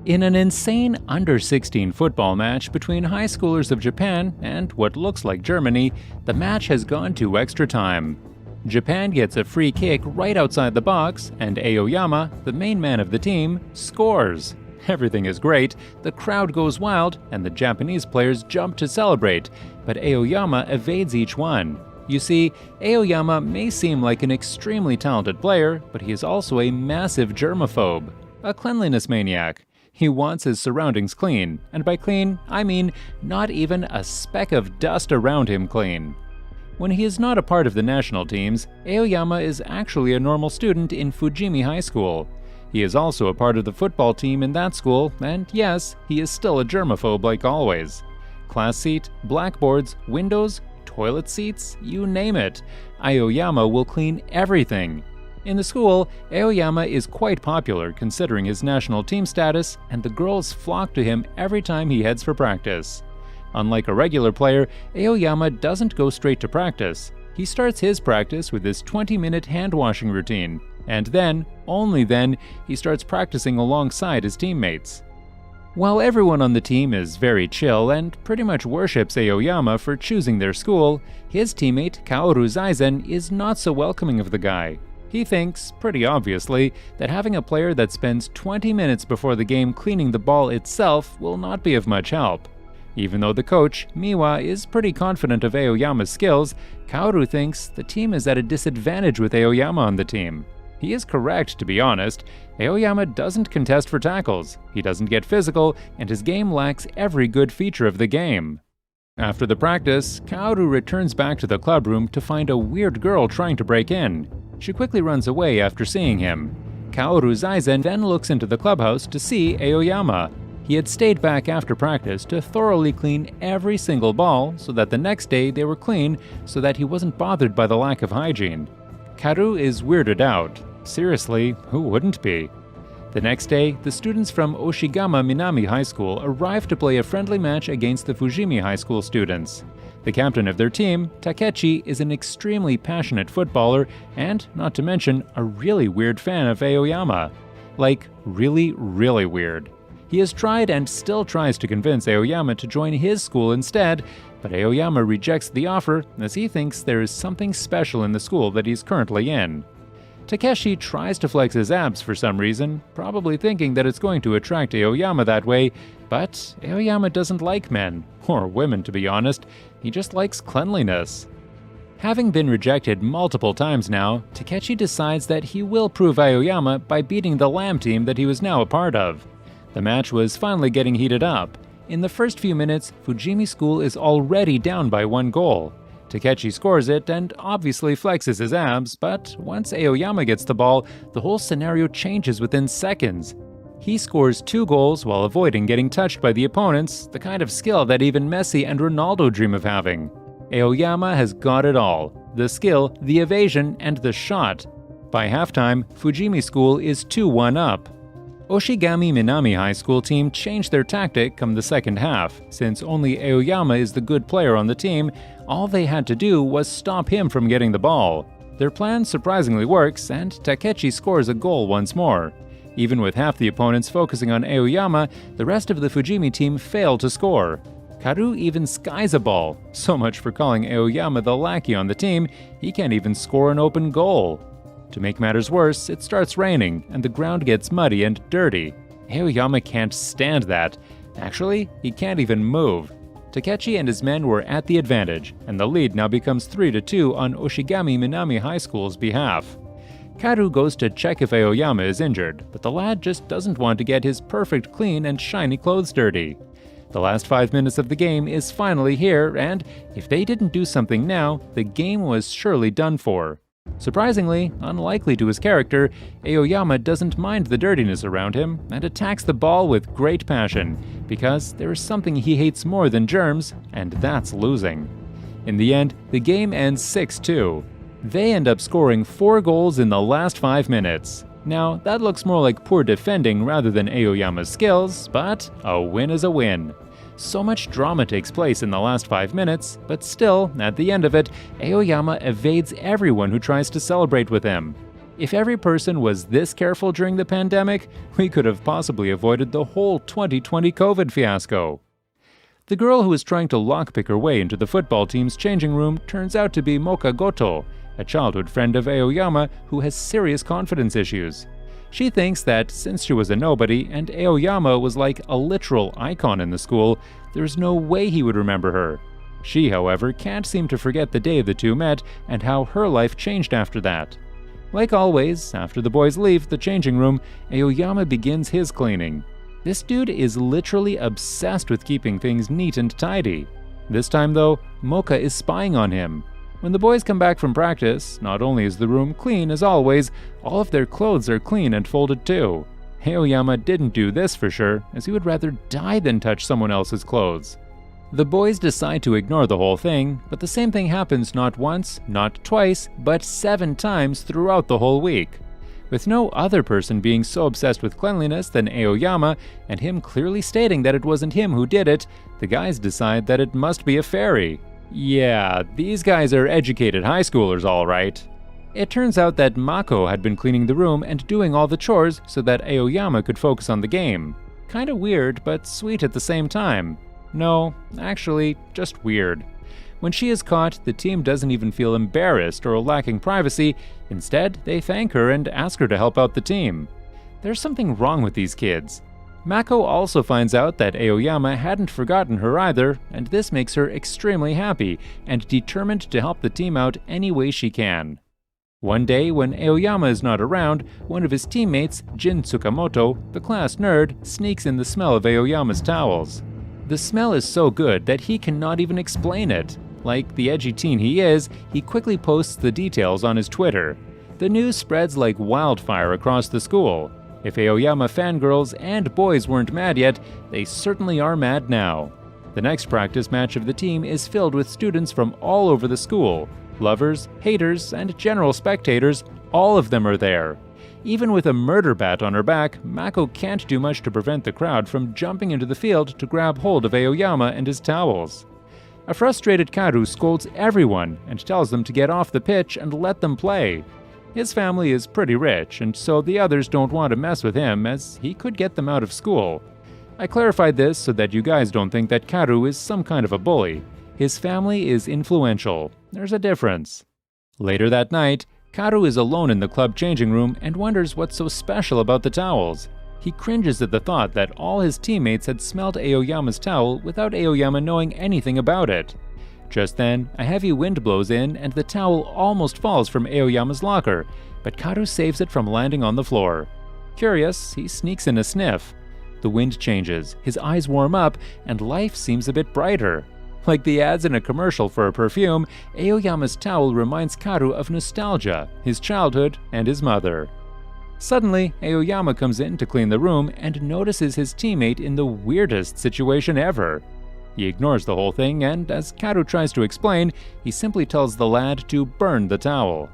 In an insane under-16 football match between high schoolers of Japan and what looks like Germany, the match has gone to extra time. Japan gets a free kick right outside the box, and Aoyama, the main man of the team, scores. Everything is great, the crowd goes wild, and the Japanese players jump to celebrate, but Aoyama evades each one. You see, Aoyama may seem like an extremely talented player, but he is also a massive germaphobe, a cleanliness maniac. He wants his surroundings clean, and by clean, I mean not even a speck of dust around him clean. When he is not a part of the national teams, Aoyama is actually a normal student in Fujimi High School. He is also a part of the football team in that school, and yes, he is still a germaphobe like always. Class seat, blackboards, windows, toilet seats, you name it. Aoyama will clean everything. In the school, Aoyama is quite popular considering his national team status, and the girls flock to him every time he heads for practice. Unlike a regular player, Aoyama doesn't go straight to practice. He starts his practice with his 20-minute hand-washing routine, and then, only then, he starts practicing alongside his teammates. While everyone on the team is very chill and pretty much worships Aoyama for choosing their school, his teammate Kaoru Zaizen is not so welcoming of the guy. He thinks, pretty obviously, that having a player that spends 20 minutes before the game cleaning the ball itself will not be of much help. Even though the coach, Miwa, is pretty confident of Aoyama's skills, Kaoru thinks the team is at a disadvantage with Aoyama on the team. He is correct, to be honest. Aoyama doesn't contest for tackles, he doesn't get physical, and his game lacks every good feature of the game. After the practice, Kaoru returns back to the club room to find a weird girl trying to break in. She quickly runs away after seeing him. Kaoru Zaizen then looks into the clubhouse to see Aoyama. He had stayed back after practice to thoroughly clean every single ball so that the next day they were clean so that he wasn't bothered by the lack of hygiene. Kaoru is weirded out. Seriously, who wouldn't be? The next day, the students from Oshigama Minami High School arrive to play a friendly match against the Fujimi High School students. The captain of their team, Takechi, is an extremely passionate footballer and, not to mention, a really weird fan of Aoyama. Like, really, really weird. He has tried and still tries to convince Aoyama to join his school instead, but Aoyama rejects the offer as he thinks there is something special in the school that he's currently in. Takeshi tries to flex his abs for some reason, probably thinking that it's going to attract Aoyama that way, but Aoyama doesn't like men, or women to be honest, he just likes cleanliness. Having been rejected multiple times now, Takeshi decides that he will prove Aoyama by beating the Lamb team that he was now a part of. The match was finally getting heated up. In the first few minutes, Fujimi School is already down by 1 goal. Takechi scores it and obviously flexes his abs, but once Aoyama gets the ball, the whole scenario changes within seconds. He scores 2 goals while avoiding getting touched by the opponents, the kind of skill that even Messi and Ronaldo dream of having. Aoyama has got it all: the skill, the evasion, and the shot. By halftime, Fujimi School is 2-1 up. Oshigami Minami High School team changed their tactic come the second half. Since only Aoyama is the good player on the team, all they had to do was stop him from getting the ball. Their plan surprisingly works, and Takechi scores a goal once more. Even with half the opponents focusing on Aoyama, the rest of the Fujimi team failed to score. Kaoru even skies a ball. So much for calling Aoyama the lackey on the team, he can't even score an open goal. To make matters worse, it starts raining, and the ground gets muddy and dirty. Aoyama can't stand that. Actually, he can't even move. Takechi and his men were at the advantage, and the lead now becomes 3-2 on Oshigami Minami High School's behalf. Kaoru goes to check if Aoyama is injured, but the lad just doesn't want to get his perfect clean and shiny clothes dirty. The last 5 minutes of the game is finally here, and if they didn't do something now, the game was surely done for. Surprisingly, unlikely to his character, Aoyama doesn't mind the dirtiness around him and attacks the ball with great passion, because there is something he hates more than germs, and that's losing. In the end, the game ends 6-2. They end up scoring 4 goals in the last 5 minutes. Now, that looks more like poor defending rather than Aoyama's skills, but a win is a win. So much drama takes place in the last 5 minutes, but still, at the end of it, Aoyama evades everyone who tries to celebrate with him. If every person was this careful during the pandemic, we could have possibly avoided the whole 2020 COVID fiasco. The girl who is trying to lockpick her way into the football team's changing room turns out to be Moka Goto, a childhood friend of Aoyama who has serious confidence issues. She thinks that since she was a nobody and Aoyama was like a literal icon in the school, there's no way he would remember her. She, however, can't seem to forget the day the two met and how her life changed after that. Like always, after the boys leave the changing room, Aoyama begins his cleaning. This dude is literally obsessed with keeping things neat and tidy. This time, though, Moka is spying on him. When the boys come back from practice, not only is the room clean as always, all of their clothes are clean and folded too. Aoyama didn't do this for sure, as he would rather die than touch someone else's clothes. The boys decide to ignore the whole thing, but the same thing happens not once, not twice, but 7 times throughout the whole week. With no other person being so obsessed with cleanliness than Aoyama, and him clearly stating that it wasn't him who did it, the guys decide that it must be a fairy. Yeah, these guys are educated high schoolers, all right. It turns out that Mako had been cleaning the room and doing all the chores so that Aoyama could focus on the game. Kinda weird, but sweet at the same time. No, actually, just weird. When she is caught, the team doesn't even feel embarrassed or lacking privacy. Instead, they thank her and ask her to help out the team. There's something wrong with these kids. Mako also finds out that Aoyama hadn't forgotten her either, and this makes her extremely happy and determined to help the team out any way she can. One day, when Aoyama is not around, one of his teammates, Jin Tsukamoto, the class nerd, sneaks in the smell of Aoyama's towels. The smell is so good that he cannot even explain it. Like the edgy teen he is, he quickly posts the details on his Twitter. The news spreads like wildfire across the school. If Aoyama fangirls and boys weren't mad yet, they certainly are mad now. The next practice match of the team is filled with students from all over the school. Lovers, haters, and general spectators, all of them are there. Even with a murder bat on her back, Mako can't do much to prevent the crowd from jumping into the field to grab hold of Aoyama and his towels. A frustrated Karu scolds everyone and tells them to get off the pitch and let them play. His family is pretty rich, and so the others don't want to mess with him as he could get them out of school. I clarified this so that you guys don't think that Karu is some kind of a bully. His family is influential. There's a difference. Later that night, Karu is alone in the club changing room and wonders what's so special about the towels. He cringes at the thought that all his teammates had smelled Aoyama's towel without Aoyama knowing anything about it. Just then, a heavy wind blows in and the towel almost falls from Aoyama's locker, but Karu saves it from landing on the floor. Curious, he sneaks in a sniff. The wind changes, his eyes warm up, and life seems a bit brighter. Like the ads in a commercial for a perfume, Aoyama's towel reminds Karu of nostalgia, his childhood, and his mother. Suddenly, Aoyama comes in to clean the room and notices his teammate in the weirdest situation ever. He ignores the whole thing and, as Karu tries to explain, he simply tells the lad to burn the towel.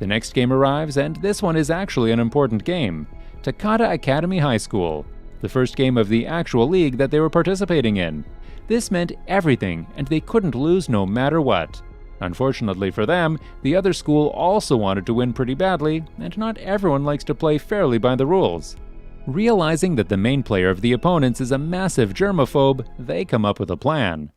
The next game arrives, and this one is actually an important game. Takata Academy High School, the first game of the actual league that they were participating in. This meant everything, and they couldn't lose no matter what. Unfortunately for them, the other school also wanted to win pretty badly, and not everyone likes to play fairly by the rules. Realizing that the main player of the opponents is a massive germaphobe, they come up with a plan.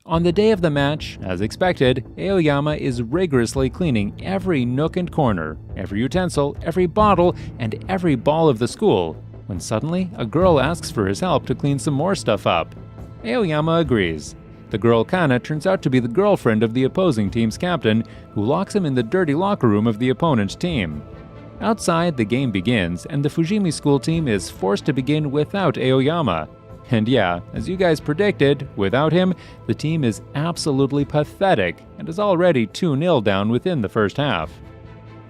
On the day of the match, as expected, Aoyama is rigorously cleaning every nook and corner, every utensil, every bottle, and every ball of the school, when suddenly a girl asks for his help to clean some more stuff up. Aoyama agrees. The girl Kana turns out to be the girlfriend of the opposing team's captain, who locks him in the dirty locker room of the opponent team. Outside, the game begins, and the Fujimi school team is forced to begin without Aoyama. And yeah, as you guys predicted, without him, the team is absolutely pathetic and is already 2-0 down within the first half.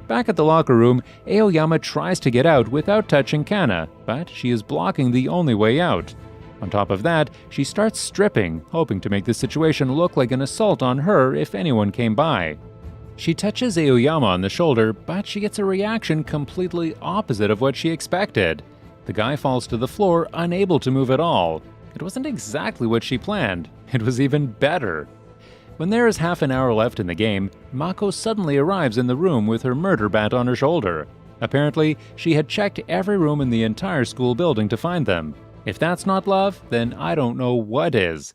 Back at the locker room, Aoyama tries to get out without touching Kana, but she is blocking the only way out. On top of that, she starts stripping, hoping to make the situation look like an assault on her if anyone came by. She touches Aoyama on the shoulder, but she gets a reaction completely opposite of what she expected. The guy falls to the floor, unable to move at all. It wasn't exactly what she planned. It was even better. When there is half an hour left in the game, Mako suddenly arrives in the room with her murder bat on her shoulder. Apparently, she had checked every room in the entire school building to find them. If that's not love, then I don't know what is.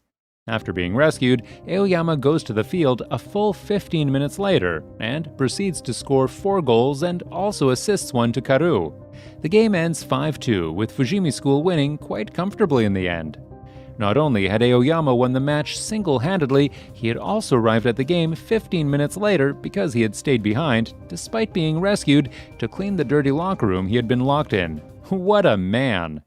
After being rescued, Aoyama goes to the field a full 15 minutes later and proceeds to score 4 goals and also assists one to Karu. The game ends 5-2, with Fujimi School winning quite comfortably in the end. Not only had Aoyama won the match single-handedly, he had also arrived at the game 15 minutes later because he had stayed behind, despite being rescued, to clean the dirty locker room he had been locked in. What a man!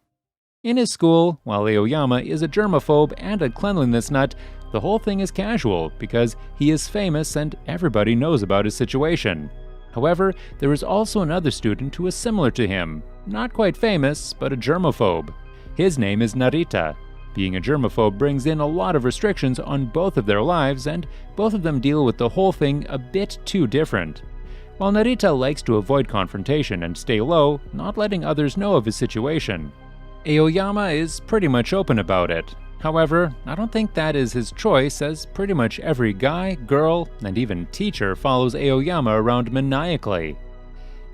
In his school, while Aoyama is a germaphobe and a cleanliness nut, the whole thing is casual because he is famous and everybody knows about his situation. However, there is also another student who is similar to him, not quite famous, but a germaphobe. His name is Narita. Being a germaphobe brings in a lot of restrictions on both of their lives, and both of them deal with the whole thing a bit too different. While Narita likes to avoid confrontation and stay low, not letting others know of his situation, Aoyama is pretty much open about it. However, I don't think that is his choice, as pretty much every guy, girl, and even teacher follows Aoyama around maniacally.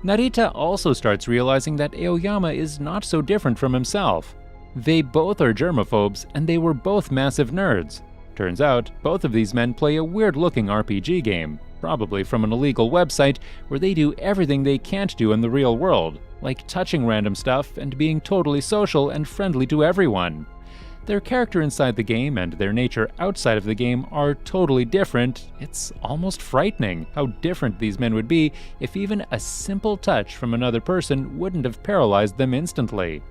Narita also starts realizing that Aoyama is not so different from himself. They both are germaphobes, and they were both massive nerds. Turns out, both of these men play a weird-looking RPG game, probably from an illegal website where they do everything they can't do in the real world, like touching random stuff and being totally social and friendly to everyone. Their character inside the game and their nature outside of the game are totally different. It's almost frightening how different these men would be if even a simple touch from another person wouldn't have paralyzed them instantly.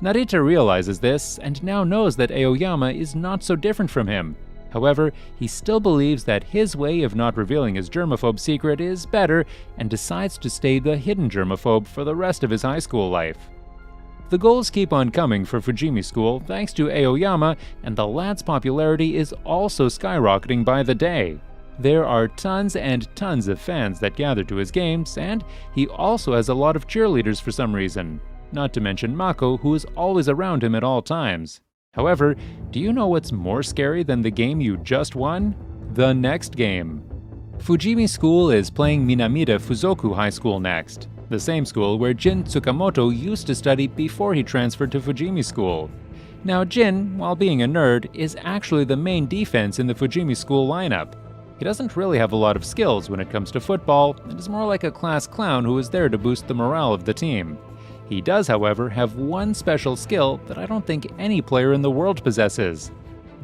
Narita realizes this and now knows that Aoyama is not so different from him. However, he still believes that his way of not revealing his germaphobe secret is better and decides to stay the hidden germaphobe for the rest of his high school life. The goals keep on coming for Fujimi School thanks to Aoyama, and the lad's popularity is also skyrocketing by the day. There are tons and tons of fans that gather to his games, and he also has a lot of cheerleaders for some reason. Not to mention Mako, who is always around him at all times. However, do you know what's more scary than the game you just won? The next game. Fujimi School is playing Minamida Fuzoku High School next, the same school where Jin Tsukamoto used to study before he transferred to Fujimi School. Now Jin, while being a nerd, is actually the main defense in the Fujimi School lineup. He doesn't really have a lot of skills when it comes to football, and is more like a class clown who is there to boost the morale of the team. He does, however, have one special skill that I don't think any player in the world possesses.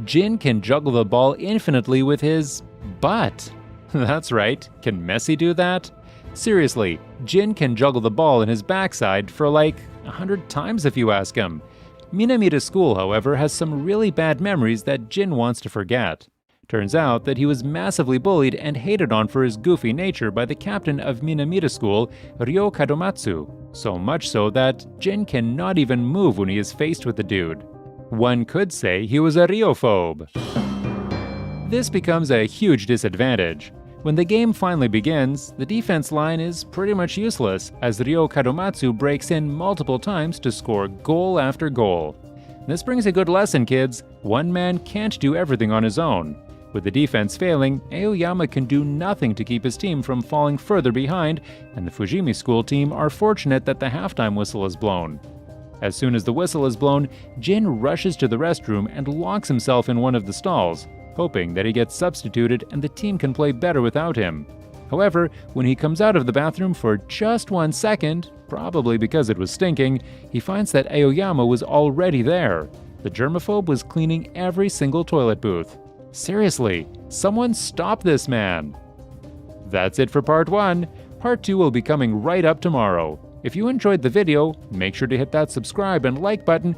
Jin can juggle the ball infinitely with his butt. That's right, can Messi do that? Seriously, Jin can juggle the ball in his backside for like 100 times if you ask him. Minamida School, however, has some really bad memories that Jin wants to forget. Turns out that he was massively bullied and hated on for his goofy nature by the captain of Minamida School, Ryo Kadomatsu, so much so that Jin cannot even move when he is faced with the dude. One could say he was a Ryophobe. This becomes a huge disadvantage. When the game finally begins, the defense line is pretty much useless, as Ryo Kadomatsu breaks in multiple times to score goal after goal. This brings a good lesson, kids. One man can't do everything on his own. With the defense failing, Aoyama can do nothing to keep his team from falling further behind, and the Fujimi School team are fortunate that the halftime whistle is blown. As soon as the whistle is blown, Jin rushes to the restroom and locks himself in one of the stalls, hoping that he gets substituted and the team can play better without him. However, when he comes out of the bathroom for just 1 second, probably because it was stinking, he finds that Aoyama was already there. The germaphobe was cleaning every single toilet booth. Seriously, someone stop this man! That's it for part 1. Part 2 will be coming right up tomorrow. If you enjoyed the video, make sure to hit that subscribe and like button